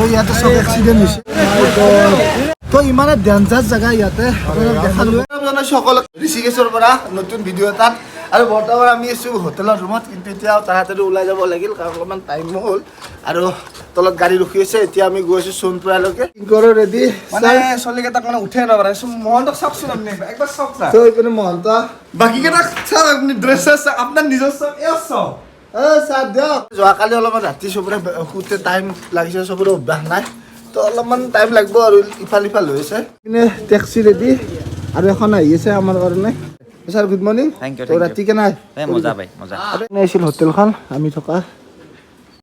তো ইয়াতে সব এক্সিডেন্ট হৈছে তো ইমানে ডেঞ্জাৰ জায়গা ইয়াতে দেখালো সকলক ঋষিকেশৰ পৰা নতুন ভিডিঅ' এটাত আৰু বৰ্তমান আমি আছো হোটেলৰ ৰুমত কিন্তু এতিয়া তাড়াতাড়ি ওলাই যাব লাগিল কাৰণ অলপমান টাইম হ'ল আৰু তলত গাড়ী ৰখি আছে এতিয়া আমি গৈ আছো সোণপুৰালৈকে কিংকৰ ৰেডি মানে চলিকেইটাক মানে উঠে নপাৰে মহন্তক চাওকচোন আপুনি একবাৰ চাওক তো এইপিনে মহন্ত বাকীকেইটাক চাওক আপুনি ড্ৰেছ চাওক আপোনাৰ নিজৰ চাওক এয়া চাওক চাহ দিয়ক যোৱাকালি অলপমান ৰাতি চবৰে শুতে টাইম লাগিছে চবৰে অভ্যাস নাই তো অলপমান টাইম লাগিব আৰু ইফাল ইফাল হৈ আছে পিনে টেক্সি ৰেডি আৰু এখন আহি আছে আমাৰ কাৰণে sir good morning Thank you, তো ৰাতি কেনে মজা পাই মজা আছিল হোটেলখন আমি থকা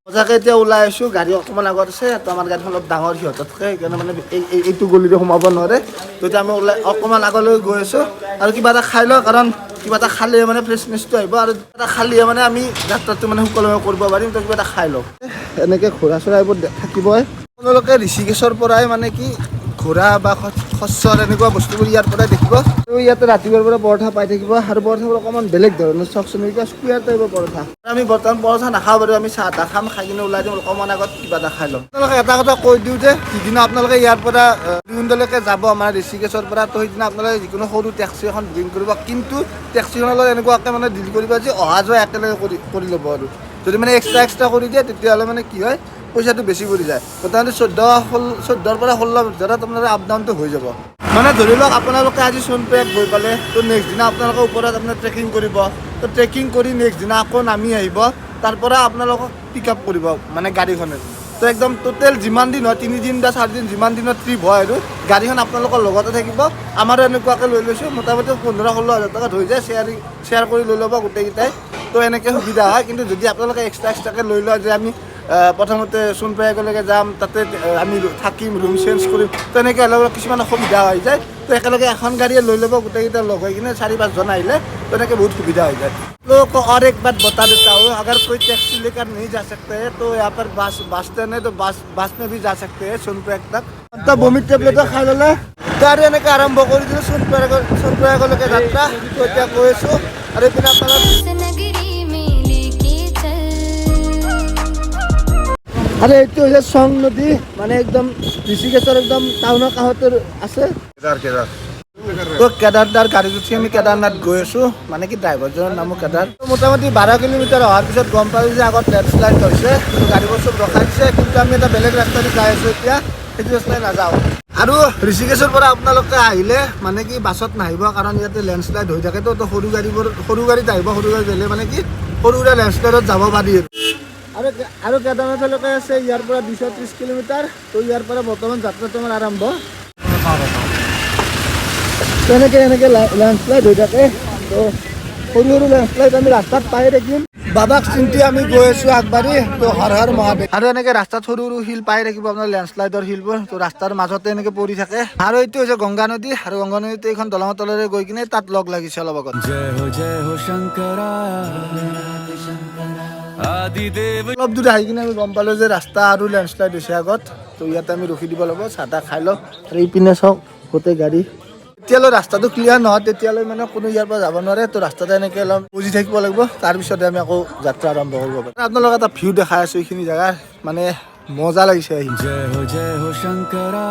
মজাকে এতিয়া ওলাই আছো গাড়ী অকণমান আগত আছে তো আমাৰ গাড়ীখন অলপ ডাঙৰ সিহঁততকৈ সেইকাৰণে মানে এইটো গলিৰে সোমাব নোৱাৰে তো এতিয়া আমি ওলাই অকণমান আগলৈ গৈ আছো আৰু কিবা এটা খাই লওঁ কাৰণ কিবা এটা খালে মানে ফ্ৰেছনেছটো আহিব আৰু কিবা এটা খালে মানে আমি যাত্ৰাটো মানে সুকলমে কৰিব পাৰিম তো কিবা এটা খাই লওঁ এনেকৈ ঘোঁৰা চোৰা এইবোৰ থাকিবই আপোনালোকে ঋষিকেশৰ পৰাই মানে কি ঘোঁৰা বা খচ্চৰ এনেকুৱা বস্তুবোৰ ইয়াৰ পৰাই দেখিব আৰু ইয়াতে ৰাতিপুৱাৰ পৰা পৰঠা পাই থাকিব আৰু পৰঠাবোৰ অকণমান বেলেগ ধৰণৰ চাওকচোন এতিয়া স্কুৱাৰ টাইপৰ পৰঠা আমি বৰ্তমান পৰঠা নাখাওঁ বাৰু আমি চাহ তাহ খাম খাই কিনে ওলাই দিম অকণমান আগত কিবা এটা খাই ল'ম আপোনালোকে এটা কথা কৈ দিওঁ যে যিদিনা আপোনালোকে ইয়াৰ পৰা বিহুণ্ডলৈকে যাব আমাৰ ঋষিকেশৰ পৰা তো সেইদিনা আপোনালোকে যিকোনো সৰু টেক্সি এখন বুকিং কৰিব কিন্তু টেক্সিখনৰ লগত এনেকুৱাকৈ মানে ডিল কৰিব যে অহা যোৱা একেলগে কৰি ল'ব আৰু যদি মানে এক্সট্ৰা কৰি দিয়ে তেতিয়াহ'লে মানে কি হয় পইচাটো বেছি পৰি যায় মোটামুটি 14ৰ পৰা 16 ভিতৰত আপোনালোকে আপ ডাউনটো হৈ যাব মানে ধৰি লওক আপোনালোকে আজি সোণপুৰাত গৈ পালে তো নেক্সট দিনা আপোনালোকে ওপৰত আপোনাৰ ট্ৰেকিং কৰিব তো ট্ৰেকিং কৰি নেক্সট দিনা আকৌ নামি আহিব তাৰ পৰা আপোনালোকক পিক আপ কৰিব মানে গাড়ীখনে তো একদম টোটেল যিমান দিন হয় 3 দিন বা 4 দিন যিমান দিনৰ ট্ৰিপ হয় আৰু গাড়ীখন আপোনালোকৰ লগতে থাকিব আমাৰো এনেকুৱাকৈ লৈ লৈছোঁ মোটামুটি 15-16 হাজাৰ টকাত হৈ যায় শ্বেয়াৰ কৰি লৈ ল'ব গোটেইকেইটাই তো এনেকৈ সুবিধা হয় কিন্তু যদি আপোনালোকে এক্সট্ৰাকৈ লৈ লয় যে আমি প্ৰথমতে সোণপুৰালৈকে যাম তাতে আমি থাকিম ৰুম চেঞ্জ কৰিম তেনেকৈ হ'লে কিছুমান অসুবিধা হৈ যায় তো একেলগে এখন গাড়ীয়ে লৈ ল'ব গোটেইকেইটা লগ হৈ কিনে 4-5জন আহিলে তেনেকৈ बहुत सुविधा हो जाए लोगों को और एक बात बता देता हूँ अगर कोई टैक्सी लेकर नहीं जा सकते हैं तो यहाँ पर बस स्टैंड है तो बस में भी जा सकते हैं सोनपुर तक तो বমিৰ টেবলেট খাই ল'লে গাড়ী এনেকৈ আৰম্ভ কৰি দিলোঁ সোণপুৰলৈকে যাত্ৰা তো এতিয়া গৈ আছোঁ আৰু এইপিনে আপোনাৰ আৰু এইটো হৈছে চং নদী মানে একদম ঋষিকেশৰ একদম টাউনৰ কাষতে আছে তো কেদাৰদাৰ গাড়ীত উঠি আমি কেদাৰনাথ গৈ আছোঁ মানে কি ড্ৰাইভাৰজনৰ নামো কেদাৰ মোটামুটি 12 কিলোমিটাৰ অহাৰ পিছত গম পালোঁ যে আগত লেণ্ডশ্লাইড হৈছে গাড়ীবোৰ চব ৰখাই দিছে কিন্তু আমি এটা বেলেগ ৰাস্তাদি যাই আছোঁ এতিয়া সেইটো ৰাস্তাই নাযাওঁ আৰু ঋষিকেশৰ পৰা আপোনালোকে আহিলে মানে কি বাছত নাহিব কাৰণ ইয়াতে লেণ্ডশ্লাইড হৈ থাকে তো সৰু গাড়ীত আহিব সৰু গাড়ীত আহিলে মানে কি সৰু সুৰা লেণ্ডশ্লাইডত যাব পাৰি আৰু কেদাৰনাথলৈকে আছে ইয়াৰ পৰা 230 কিলোমিটাৰ তো ইয়াৰ পৰা বৰ্তমান যাত্ৰাটো আমাৰ আৰম্ভ এনেকৈ লেণ্ডশ্লাইড হৈ থাকে তো সৰু লেণ্ডশ্লাইড আমি ৰাস্তাত পাই থাকিম বাবাক চিন্তি আমি গৈ আছোঁ আগবাঢ়ি তো হৰ হৰ মহাদেৱ আৰু এনেকৈ ৰাস্তাত সৰু শিল পাই থাকিব আপোনাৰ লেণ্ডশ্লাইডৰ শিলবোৰ তো ৰাস্তাৰ মাজতে এনেকৈ পৰি থাকে আৰু এইটো হৈছে গংগা নদী আৰু গংগা নদীত এইখন দলঙৰ তলেৰে গৈ কিনে তাত লগ লাগিছে অলপ আগত জয় ho shankara অলপ দূৰ আহি কিনে আমি গম পালোঁ যে ৰাস্তা আৰু লেণ্ডশ্লাইড হৈছে আগত তো ইয়াতে আমি ৰখি দিব লাগিব চাহ তাহ খাই লওঁ আৰু এইপিনে চাওক গোটেই গাড়ী তেতিয়ালৈ ৰাস্তাটো ক্লিয়াৰ নহয় তেতিয়ালৈ মানে কোনো ইয়াৰ পৰা যাব নোৱাৰে তো ৰাস্তাতে এনেকৈ অলপ বুজি থাকিব লাগিব তাৰপিছতে আমি আকৌ যাত্ৰা আৰম্ভ কৰিব পাৰিম আপোনালোকক এটা ভিউ দেখাই আছোঁ এইখিনি জেগাৰ মানে মজা লাগিছে আহি jai ho shankara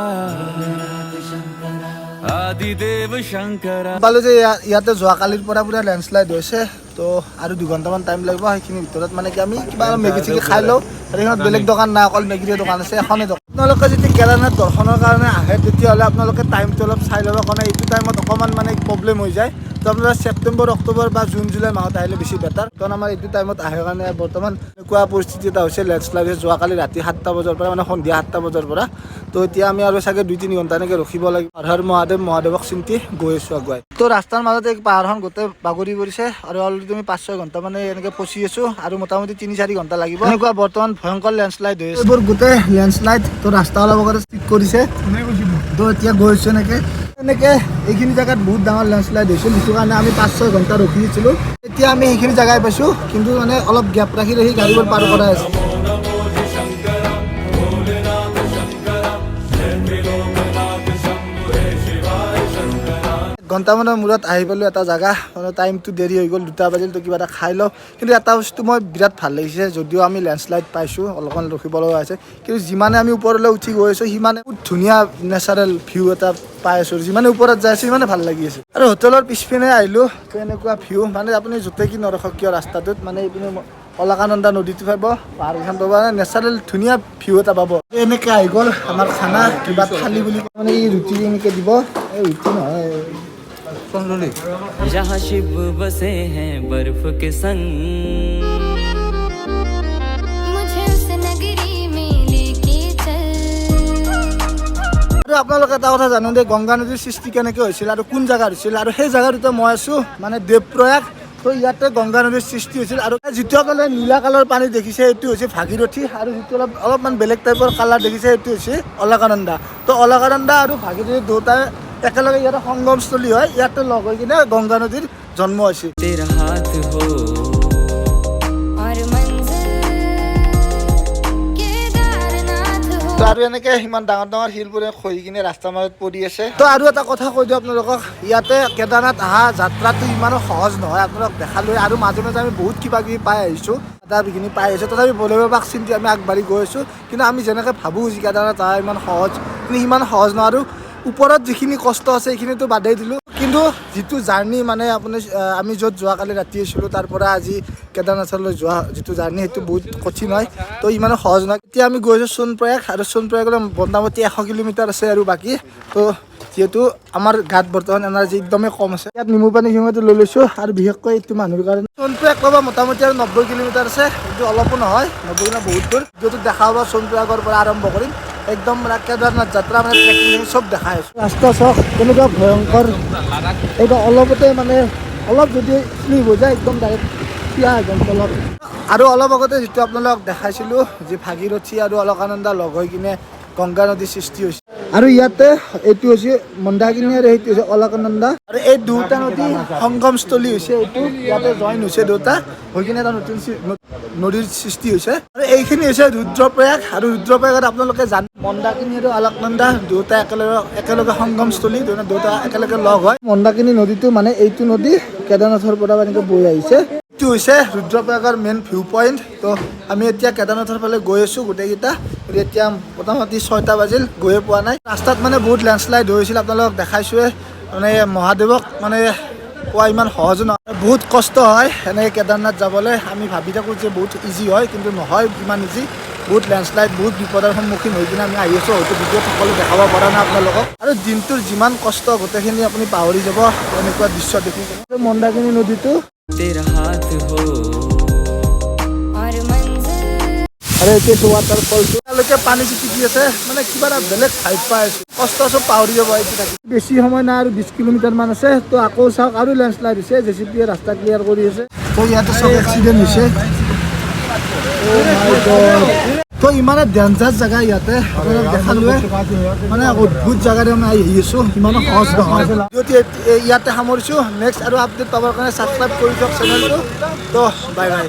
adidev shankara পালোঁ যে ইয়াতে যোৱাকালিৰ পৰা পুৰা লেণ্ডশ্লাইড হৈছে তো আৰু 2 ঘণ্টামান টাইম লাগিব সেইখিনিৰ ভিতৰত মানে কি আমি কিবা মেগী চেগি খাই লওঁ আৰু এইখনত বেলেগ দোকান নাই অকল মেগীৰে দোকান আছে এখনেই দোকান আপোনালোকে যদি কেদাৰনাথ দৰ্শনৰ কাৰণে আহে তেতিয়াহ'লে আপোনালোকে টাইমটো অলপ চাই ল'ব কাৰণ এইটো টাইমত অকণমান মানে প্ৰব্লেম হৈ যায় তো আপোনাৰ ছেপ্টেম্বৰ অক্টোবৰ বা জুন জুলাই মাহত আহিলে বেছি বেটাৰ কাৰণ আমাৰ এইটো টাইমত আহে কাৰণে বৰ্তমান এনেকুৱা পৰিস্থিতি এটা হৈছে লেণ্ডশ্লাইড হৈছে যোৱাকালি ৰাতি 7টা বজাৰ পৰা মানে সন্ধিয়া 7টা বজাৰ পৰা তো এতিয়া আমি আৰু চাগে 2-3 ঘণ্টা এনেকৈ ৰখিব লাগিব হৰ হৰ মহাদেৱক চিন্তি গৈ আছোঁ আগুৱাই তো ৰাস্তাৰ মাজতে পাহাৰখন গোটেই বাগৰি পৰিছে আৰু অলৰেডি আমি 5-6 ঘণ্টা মানে এনেকৈ ফচি আছোঁ আৰু মোটামুটি 3-4 ঘণ্টা লাগিব এনেকুৱা বৰ্তমান ভয়ংকৰ লেণ্ডশ্লাইড হৈ আছে এইবোৰ গোটেই লেণ্ডশ্লাইড তো ৰাস্তা অলপ আগতে ঠিক কৰিছে তো এতিয়া গৈছোঁ এনেকৈ এইখিনি জেগাত বহুত ডাঙৰ লেণ্ডশ্লাইড হৈছিল সেইটো কাৰণে আমি 5-6 ঘণ্টা ৰখি দিছিলোঁ এতিয়া আমি সেইখিনি জেগাই পাইছোঁ কিন্তু মানে অলপ গেপ ৰাখি গাড়ীবোৰ পাৰ কৰাই আছে ঘণ্টামানৰ মূৰত আহি পালোঁ এটা জেগা মানে টাইমটো দেৰি হৈ গ'ল 2টা বাজিল তো কিবা এটা খাই লওঁ কিন্তু এটা বস্তু মই বিৰাট ভাল লাগিছে যদিও আমি লেণ্ডশ্লাইড পাইছোঁ অলপমান ৰখিব লগা হৈছে কিন্তু যিমানে আমি ওপৰলৈ উঠি গৈ আছোঁ সিমানে বহুত ধুনীয়া নেচাৰেল ভিউ এটা পাই আছোঁ যিমানে ওপৰত যাই আছোঁ সিমানে ভাল লাগি আছে আৰু হোটেলৰ পিছপিনে আহিলোঁ তো এনেকুৱা ভিউ মানে আপুনি য'তে কি নৰখক কিয় ৰাস্তাটোত মানে এইপিনে অলকানন্দা নদীটো পাব পাহাৰখন পাব নেচাৰেল ধুনীয়া ভিউ এটা পাব এনেকৈ আহি গ'ল আমাৰ খানা কিবা থালি বুলি মানে এই ৰুটি এনেকৈ দিব এই ৰুটি নহয় जहाँ शिव बसे हैं बर्फ के संग मुझे उस नगरी में लेके चल আৰু আপোনালোকে এটা কথা জানো যে গংগা নদীৰ সৃষ্টি কেনেকৈ হৈছিল আৰু কোন জেগাত হৈছিল আৰু সেই জেগাটোতে মই আছোঁ মানে দেৱপ্ৰয়াগ তো ইয়াতে গংগা নদীৰ সৃষ্টি হৈছিল আৰু যিটো আপোনালোকে নীলা কালাৰ পানী দেখিছে এইটো হৈছে ভাগীৰথী আৰু যিটো অলপমান বেলেগ টাইপৰ কালাৰ দেখিছে এইটো হৈছে অলকানন্দা তো অলকানন্দা আৰু ভাগীৰথী দুটাই একেলগে ইয়াতে সংগমস্থলী হয় ইয়াতে লগ হৈ কিনে গংগা নদীৰ জন্ম হৈছে तेरा हाथ हो और मंजिल केदारनाथ हो তো আৰু এনেকৈ ইমান ডাঙৰ ডাঙৰ শিলবোৰে খহি কিনে ৰাস্তাৰ মাজত পৰি আছে তো আৰু এটা কথা কৈ দিওঁ আপোনালোকক ইয়াতে কেদাৰনাথ অহা যাত্ৰাটো ইমানো সহজ নহয় আপোনালোক দেখালৈ আৰু মাজে মাজে আমি বহুত কিবা কিবি পাই আহিছোঁ কিনি পাই আহিছোঁ তথাপি ভৈৰৱবাক চিন্তি আমি আগবাঢ়ি গৈ আছোঁ কিন্তু আমি যেনেকৈ ভাবোঁ যে কেদাৰনাথ অহা ইমান সহজ কিন্তু সিমান সহজ নহয় আৰু ওপৰত যিখিনি কষ্ট আছে সেইখিনিতো বাদেই দিলোঁ কিন্তু যিটো জাৰ্ণি মানে আপুনি আমি য'ত যোৱাকালি ৰাতি আছিলোঁ তাৰ পৰা আজি কেদাৰনাথলৈ যোৱা যিটো জাৰ্ণি সেইটো বহুত কঠিন হয় তো ইমানো সহজ নহয় এতিয়া আমি গৈ আছোঁ সোণপ্ৰয়াগ আৰু সোণপ্ৰয়াগলৈ মোটামুটি 100 কিলোমিটাৰ আছে আৰু বাকী তো যিহেতু আমাৰ গাত বৰ্তমান এনাৰ্জি একদমেই কম আছে ইয়াত নেমু পানী সিহঁতে লৈ লৈছোঁ আৰু বিশেষকৈ এইটো মানুহৰ কাৰণে সোণপ্ৰয়াগ পাব মোটামুটি আৰু 90 কিলোমিটাৰ আছে কিন্তু অলপো নহয় 90 কিলোমিটাৰ বহুত দূৰ যিহেতু দেখা পাব সোণপ্ৰয়াগৰ পৰা আৰম্ভ কৰিম একদম কেদাৰনাথ যাত্ৰা মানে ট্ৰেকিং চব দেখাই আছোঁ ৰাস্তা চাওক কেনেকুৱা ভয়ংকৰ এইটো অলপতে মানে অলপ যদি শ্লিপ হৈ যায় একদম ডাইৰেক্ট থিয়া একদম তলত আৰু অলপ আগতে যিটো আপোনালোকক দেখাইছিলোঁ যে ভাগীৰথী আৰু অলকানন্দা লগ হৈ কিনে গংগা নদীৰ সৃষ্টি হৈছে আৰু ইয়াতে এইটো হৈছে মন্দাকিনী আৰু সেইটো হৈছে অলকানন্দা আৰু এই দুটা নদী সংগমস্থলী হৈছে এইটো ইয়াতে জইন হৈছে দুটা হৈ কিনে এটা নতুন নদীৰ সৃষ্টি হৈছে আৰু এইখিনি হৈছে ৰুদ্ৰপ্ৰয়াগ আৰু ৰুদ্ৰপ্ৰয়াগত আপোনালোকে জানে মন্দাকিনী আৰু অলকানন্দা দুটা একেলগে সংগমস্থলী দুটা একেলগে লগ হয় মন্দাকিনী নদীটো মানে এইটো নদী কেদাৰনাথৰ পৰা এনেকৈ বৈ আহিছে এইটো হৈছে ৰুদ্ৰপ্ৰয়াগৰ মেইন ভিউ পইণ্ট তো আমি এতিয়া কেদাৰনাথৰ ফালে গৈ আছোঁ গোটেইকেইটা এতিয়া মোটামুটি 6টা বাজিল গৈয়ে পোৱা নাই ৰাস্তাত মানে বহুত লেণ্ডশ্লাইড হৈছিল আপোনালোকক দেখাইছোঁৱে মানে মহাদেৱক মানে পোৱা ইমান সহজ নহয় বহুত কষ্ট হয় এনেকৈ কেদাৰনাথ যাবলৈ আমি ভাবি থাকোঁ যে বহুত ইজি হয় কিন্তু নহয় ইমান ইজি বহুত লেণ্ডশ্লাইড বহুত বিপদৰ সন্মুখীন হৈ কিনে আমি আহি আছোঁ হয়তো ভিডিঅ'ত সকলো দেখাব পৰা নাই আপোনালোকক আৰু দিনটোৰ যিমান কষ্ট গোটেইখিনি আপুনি পাহৰি যাব এনেকুৱা দৃশ্য দেখি মন্দাকিনী নদীটো तेरा हाथ हो और मंजिल আৰু এতিয়া ৱাটাৰফলটো তেওঁলোকে পানী চিটিকি আছে মানে কিবা এটা বেলেগ ভাইব পাই আছোঁ কষ্ট চব পাহৰি যাব এইটো থাকি বেছি সময় নাই আৰু 20 কিলোমিটাৰমান আছে তো আকৌ চাওক আৰু লেণ্ডশ্লাইড হৈছে জেচিপিয়ে ৰাস্তা ক্লিয়াৰ কৰি আছে তো ইয়াতে চব এক্সিডেণ্ট হৈছে তো ইমানে ডেঞ্জাৰ জেগা ইয়াতে আপোনালোক দেখালোৱে মানে অদ্ভুত জেগাৰে আমি আহি আছোঁ ইমানো সহজ নহয় যদি ইয়াতে সামৰিছোঁ নেক্সট আৰু আপডেট পাবৰ কাৰণে ছাবস্ক্ৰাইব কৰি দিয়ক চেনেলটো তো বাই বাই